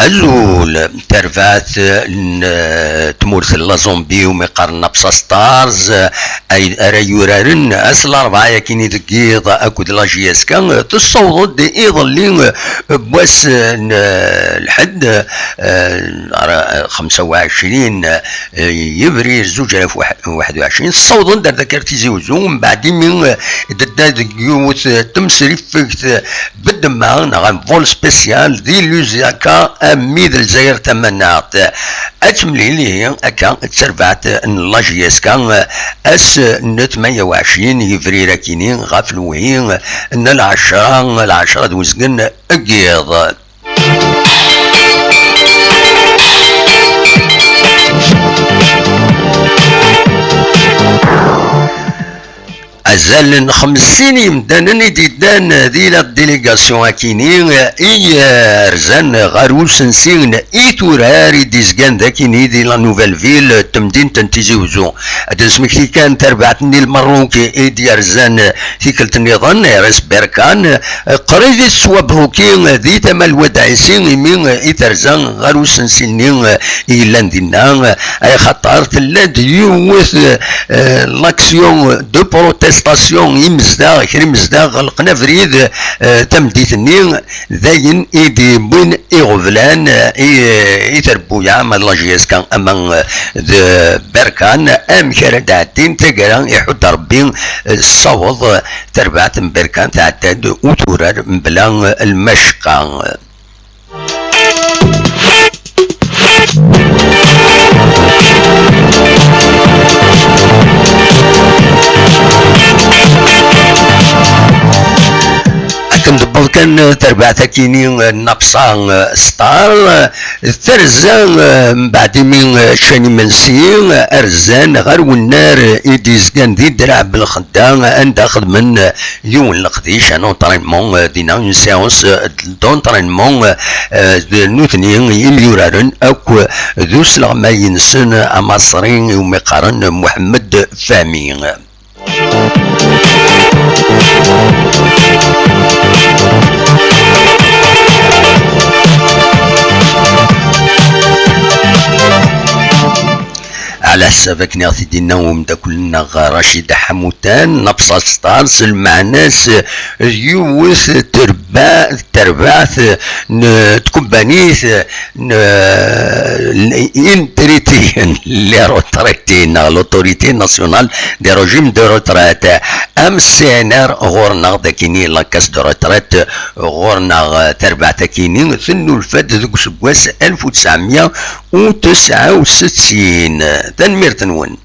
الأول ترفعت تمورث لا زومبي ومقارنة بساستارز أي أريورارن أصل أربعة كيني دقيض أكود لا جياس كان تصوض دي إيضا اللي بواس الحد 25 يبريل 2021 صوض در ذكرتي زوزو من بعد من دداد يوث تمسري فيكت بدم معنا غن فول سبيسيال دي لوزيكا ميد الجزائر تمنعت أتملي لي أكا تسربعت لاجياس كان أس 28 يفريرا كينين غافلوين أن العشرة دوزقن أقيض أزال 50 يمدانني ديدان دي لا ديليغاسيون اكيني اي رزان غاروس نسين اي توراري ديزكان داكيني دي لا نوفيل فيل تمدين تنتيزي وزو ادسمكتي كان تربعتني المروكي اي دي رزان ثيكلت النظام رس بركان قريب السوابهوكي دي تمال ودعسين مين اي ترزان غاروس نسين اي لاندينا اي خطر تلاد يوث لاكسيون دو بروتيست ستاسيون يمزدا كري مزدا غلقنا فريد تمديتني ذاين ايدي بوين ايغفلان اي تربويا ما لاجيس كان امان بركان ام كرا دعتين تقرا يحد ربي الصوض تربعت بركان تعداد وتورر بلا المشقى كان تربعتا كيني نقصان ستار ثرزان بعد من شاني منسي ارزان غير والنار ايديز كان دي درع بالخدام ان داخل من يوم القديش ان اونترينمون دينا اون سيونس دونترينمون نوثنين يميورارن اكو ذو سلغما ينسن اماصرين ومقارن محمد فامي على حساب كنياتي دينا ومدا كلنا رشيد حموتان نبصة ستارز المعناس يوث ترباث تكومبانيث انتريتي لي روتريتين لوتوريتي ناسيونال دي روجيم دو روترات ام سي ان ار غورنا داكيني لاكاس دو روترات غورنا تربعتا كيني ثنو الفات ذوك سكواس 1969 تنمير تنون